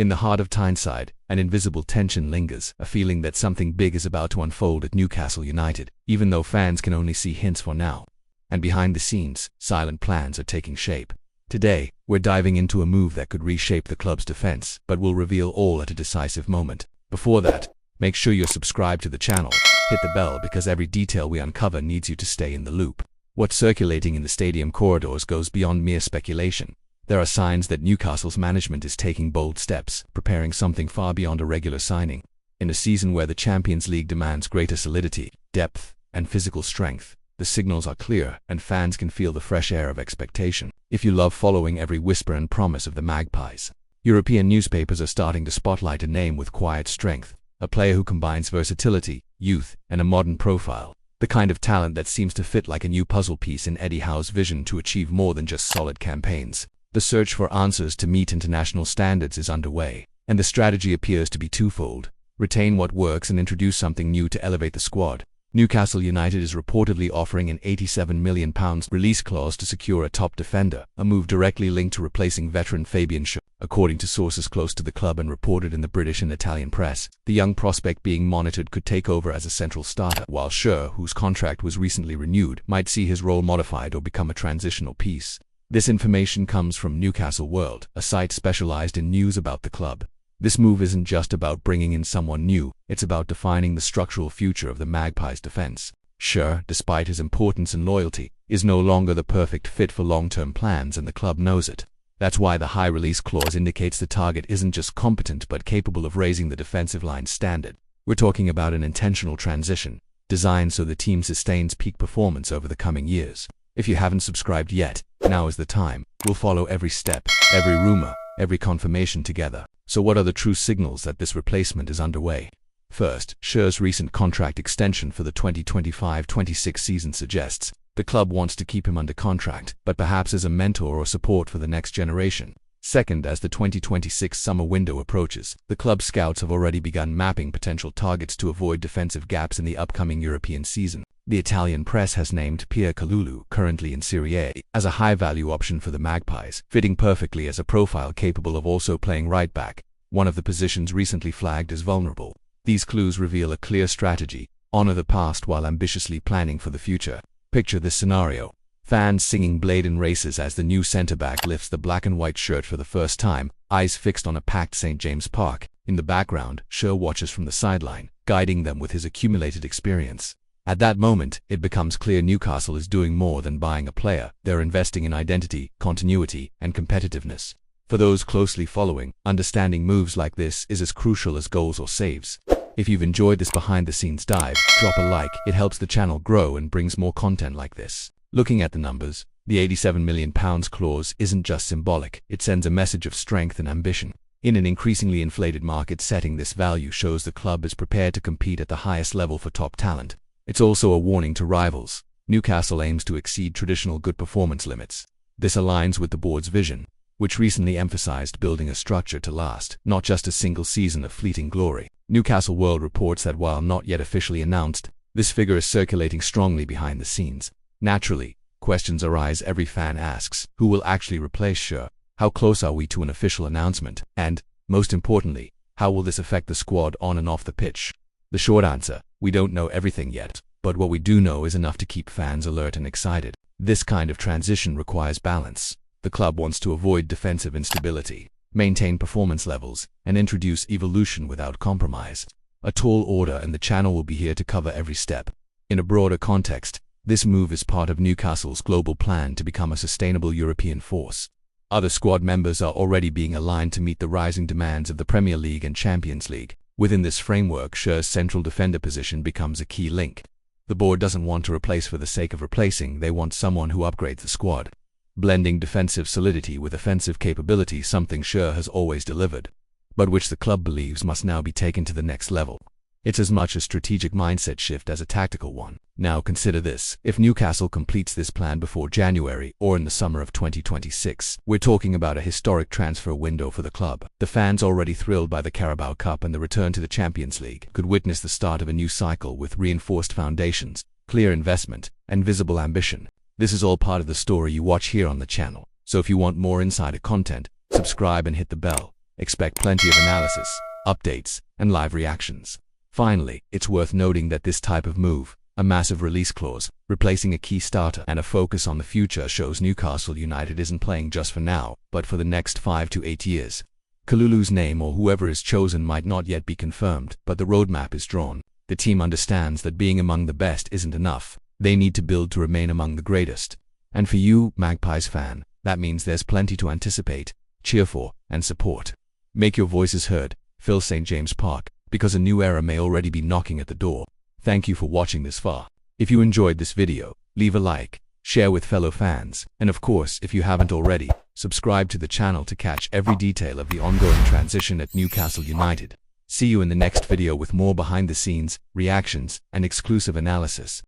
In the heart of Tyneside, an invisible tension lingers, a feeling that something big is about to unfold at Newcastle United, even though fans can only see hints for now. And behind the scenes, silent plans are taking shape. Today, we're diving into a move that could reshape the club's defense, but will reveal all at a decisive moment. Before that, make sure you're subscribed to the channel. Hit the bell because every detail we uncover needs you to stay in the loop. What's circulating in the stadium corridors goes beyond mere speculation. There are signs that Newcastle's management is taking bold steps, preparing something far beyond a regular signing. In a season where the Champions League demands greater solidity, depth, and physical strength, the signals are clear and fans can feel the fresh air of expectation. If you love following every whisper and promise of the Magpies, European newspapers are starting to spotlight a name with quiet strength, a player who combines versatility, youth, and a modern profile. The kind of talent that seems to fit like a new puzzle piece in Eddie Howe's vision to achieve more than just solid campaigns. The search for answers to meet international standards is underway, and the strategy appears to be twofold: retain what works and introduce something new to elevate the squad. Newcastle United is reportedly offering an £87 million release clause to secure a top defender, a move directly linked to replacing veteran Fabian Schär. According to sources close to the club and reported in the British and Italian press, the young prospect being monitored could take over as a central starter, while Schär, whose contract was recently renewed, might see his role modified or become a transitional piece. This information comes from Newcastle World, a site specialized in news about the club. This move isn't just about bringing in someone new, it's about defining the structural future of the Magpies' defense. Schär, despite his importance and loyalty, is no longer the perfect fit for long-term plans, and the club knows it. That's why the high release clause indicates the target isn't just competent but capable of raising the defensive line's standard. We're talking about an intentional transition, designed so the team sustains peak performance over the coming years. If you haven't subscribed yet, now is the time. We'll follow every step, every rumor, every confirmation together. So what are the true signals that this replacement is underway? First, Schär's recent contract extension for the 2025-26 season suggests the club wants to keep him under contract, but perhaps as a mentor or support for the next generation. Second, as the 2026 summer window approaches, the club scouts have already begun mapping potential targets to avoid defensive gaps in the upcoming European season. The Italian press has named Pierre Kalulu, currently in Serie A, as a high-value option for the Magpies, fitting perfectly as a profile capable of also playing right-back, one of the positions recently flagged as vulnerable. These clues reveal a clear strategy: honor the past while ambitiously planning for the future. Picture this scenario: fans singing Blade in races as the new centre-back lifts the black and white shirt for the first time, eyes fixed on a packed St. James Park. In the background, Schär watches from the sideline, guiding them with his accumulated experience. At that moment, it becomes clear Newcastle is doing more than buying a player. They're investing in identity, continuity, and competitiveness. For those closely following, understanding moves like this is as crucial as goals or saves. If you've enjoyed this behind-the-scenes dive, drop a like. It helps the channel grow and brings more content like this. Looking at the numbers, the £87 million clause isn't just symbolic, it sends a message of strength and ambition. In an increasingly inflated market setting, this value shows the club is prepared to compete at the highest level for top talent. It's also a warning to rivals. Newcastle aims to exceed traditional good performance limits. This aligns with the board's vision, which recently emphasized building a structure to last, not just a single season of fleeting glory. Newcastle World reports that while not yet officially announced, this figure is circulating strongly behind the scenes. Naturally, questions arise every fan asks: who will actually replace Schär? How close are we to an official announcement? And, most importantly, how will this affect the squad on and off the pitch? The short answer: we don't know everything yet, but what we do know is enough to keep fans alert and excited. This kind of transition requires balance. The club wants to avoid defensive instability, maintain performance levels, and introduce evolution without compromise. A tall order, and the channel will be here to cover every step. In a broader context, this move is part of Newcastle's global plan to become a sustainable European force. Other squad members are already being aligned to meet the rising demands of the Premier League and Champions League. Within this framework, Schär's central defender position becomes a key link. The board doesn't want to replace for the sake of replacing, they want someone who upgrades the squad, blending defensive solidity with offensive capability, something Schär has always delivered, but which the club believes must now be taken to the next level. It's as much a strategic mindset shift as a tactical one. Now consider this: if Newcastle completes this plan before January or in the summer of 2026, we're talking about a historic transfer window for the club. The fans, already thrilled by the Carabao Cup and the return to the Champions League, could witness the start of a new cycle with reinforced foundations, clear investment, and visible ambition. This is all part of the story you watch here on the channel. So if you want more insider content, subscribe and hit the bell. expect plenty of analysis, updates, and live reactions. Finally, it's worth noting that this type of move, a massive release clause, replacing a key starter, and a focus on the future shows Newcastle United isn't playing just for now, but for the next 5 to 8 years. Kalulu's name or whoever is chosen might not yet be confirmed, but the roadmap is drawn. The team understands that being among the best isn't enough. They need to build to remain among the greatest. And for you, Magpies fan, that means there's plenty to anticipate, cheer for, and support. Make your voices heard, fill St. James Park, because a new era may already be knocking at the door. Thank you for watching this far. If you enjoyed this video, leave a like, share with fellow fans, and of course, if you haven't already, subscribe to the channel to catch every detail of the ongoing transition at Newcastle United. See you in the next video with more behind the scenes, reactions, and exclusive analysis.